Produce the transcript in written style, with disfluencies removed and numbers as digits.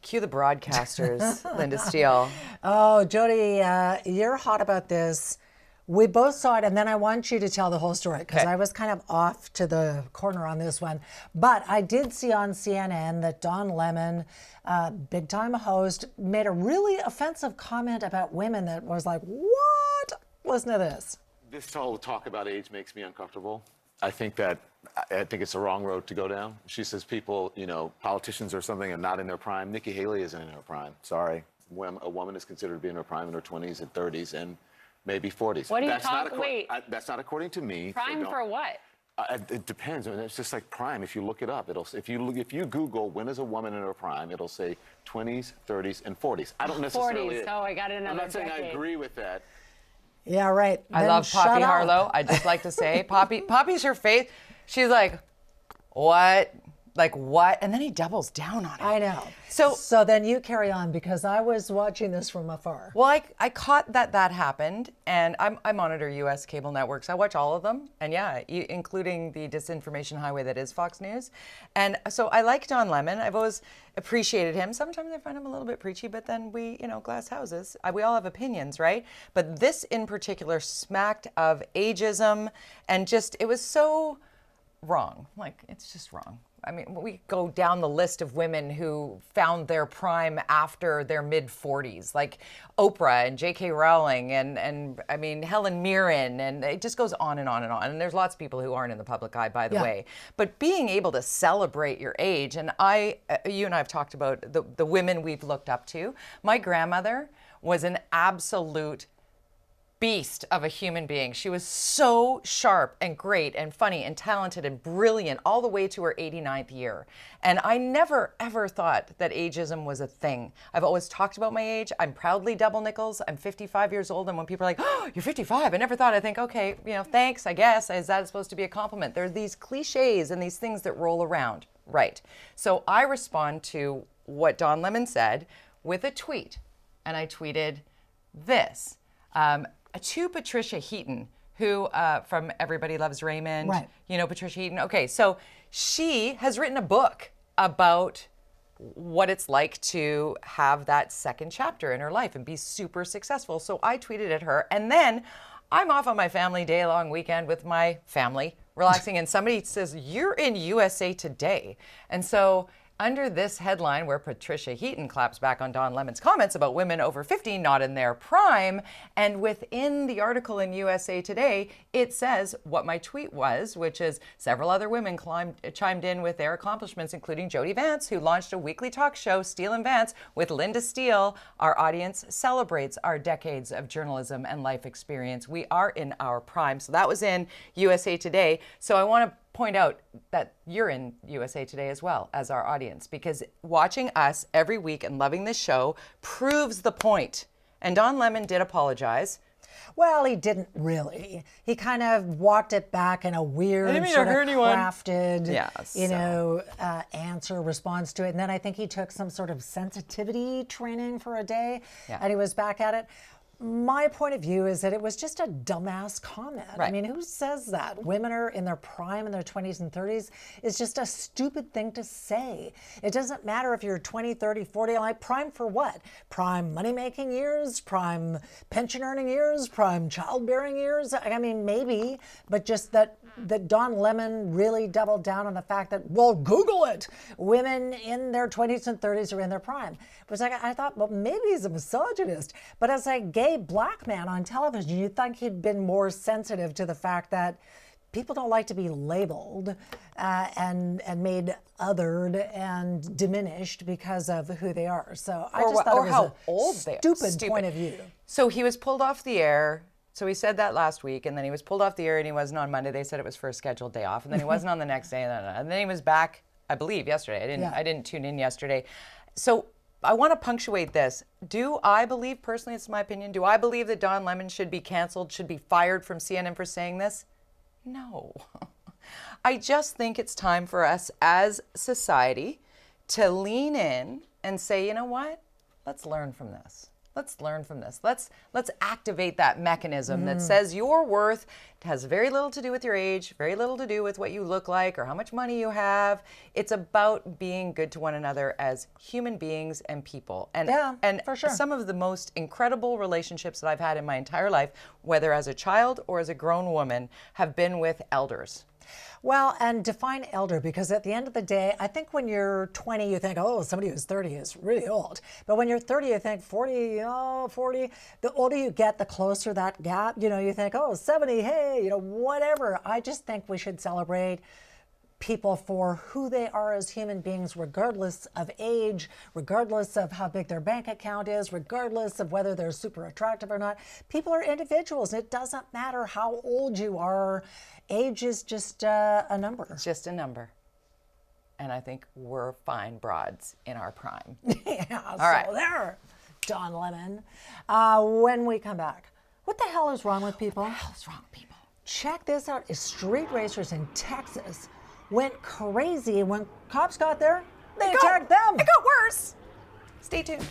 Cue the broadcasters, Linda Steele. Oh, Jody, you're hot about this. We both saw it, and then I want you to tell the whole story because I was kind of off to the corner on this one. But I did see on CNN that Don Lemon, big time host, made a really offensive comment about women that was like, what? Listen to this. This whole talk about age makes me uncomfortable. I think it's the wrong road to go down. She says people, politicians or something are not in their prime. Nikki Haley isn't in her prime. Sorry. When a woman is considered to be in her prime in her 20s and 30s and maybe 40s. What do you talk? Wait. That's not according to me. Prime for what? It depends. I mean, it's just like prime. If you look it up, if you Google when is a woman in her prime, it'll say 20s, 30s, and 40s. I don't necessarily. 40s. Oh, I got another. I'm not saying decade. I agree with that. Yeah, right. I love Poppy Harlow. I just like to say, Poppy's her face. She's like, what? Like, what? And then he doubles down on it. I know. So then you carry on because I was watching this from afar. Well, I caught that happened, and I monitor U.S. cable networks. I watch all of them, and including the disinformation highway that is Fox News. And so I like Don Lemon. I've always appreciated him. Sometimes I find him a little bit preachy, but then glass houses. We all have opinions, right? But this in particular smacked of ageism, and it was so wrong. Like, it's just wrong. I mean, we go down the list of women who found their prime after their mid-40s, like Oprah and J.K. Rowling and I mean, Helen Mirren, and it just goes on and on and on. And there's lots of people who aren't in the public eye, by the way. But being able to celebrate your age, and you and I have talked about the women we've looked up to. My grandmother was an absolute beast of a human being. She was so sharp and great and funny and talented and brilliant all the way to her 89th year. And I never, ever thought that ageism was a thing. I've always talked about my age. I'm proudly double nickels. I'm 55 years old. And when people are like, oh, you're 55, I never thought. I think, okay, thanks, I guess. Is that supposed to be a compliment? There are these cliches and these things that roll around. Right. So I respond to what Don Lemon said with a tweet. And I tweeted this. To Patricia Heaton, who from Everybody Loves Raymond. Right. You know Patricia Heaton? Okay, so she has written a book about what it's like to have that second chapter in her life and be super successful. So I tweeted at her, and then I'm off on my family day-long weekend with my family, relaxing, and somebody says, you're in USA Today. And so under this headline where Patricia Heaton claps back on Don Lemon's comments about women over 50 not in their prime, and within the article in USA Today, it says what my tweet was, which is several other women chimed in with their accomplishments, including Jody Vance, who launched a weekly talk show, Steele and Vance, with Linda Steele. Our audience celebrates our decades of journalism and life experience. We are in our prime. So that was in USA Today. So I want to point out that you're in USA Today as well as our audience, because watching us every week and loving this show proves the point. And Don Lemon did apologize. Well, he didn't really. He kind of walked it back in a weird, sort of crafted, answer, response to it. And then I think he took some sort of sensitivity training for a day, and he was back at it. My point of view is that it was just a dumbass comment. Right. I mean, who says that? Women are in their prime in their 20s and 30s. It's just a stupid thing to say. It doesn't matter if you're 20, 30, 40. Like, prime for what? Prime money-making years? Prime pension-earning years? Prime childbearing years? I mean, maybe, but just that Don Lemon really doubled down on the fact that, well, Google it. Women in their 20s and 30s are in their prime. It was like, I thought, well, maybe he's a misogynist. But as a gay black man on television, you'd think he'd been more sensitive to the fact that people don't like to be labeled and made othered and diminished because of who they are. So I just thought it was a stupid point of view. So he was pulled off the air. So he said that last week, and then he was pulled off the air, and he wasn't on Monday. They said it was for a scheduled day off, and then he wasn't on the next day, and then he was back, I believe, yesterday. I didn't tune in yesterday. So I want to punctuate this. Do I believe, personally, it's my opinion, do I believe that Don Lemon should be canceled, should be fired from CNN for saying this? No. I just think it's time for us as society to lean in and say, you know what? Let's learn from this. Let's learn from this. Let's activate that mechanism that says your worth has very little to do with your age, very little to do with what you look like or how much money you have. It's about being good to one another as human beings and people. And for sure. Some of the most incredible relationships that I've had in my entire life, whether as a child or as a grown woman, have been with elders. Well, and define elder, because at the end of the day, I think when you're 20, you think, oh, somebody who's 30 is really old. But when you're 30, you think 40, 40. The older you get, the closer that gap. You think, oh, 70, hey, whatever. I just think we should celebrate people for who they are as human beings, regardless of age, regardless of how big their bank account is, regardless of whether they're super attractive or not. People are individuals. It doesn't matter how old you are. Age is just a number. It's just a number. And I think we're fine broads in our prime. Yeah, All so right. there, Don Lemon. When we come back, what the hell is wrong with people? What the hell is wrong, people? Check this out. Street racers in Texas went crazy when cops got there. They attacked them. It got worse. Stay tuned.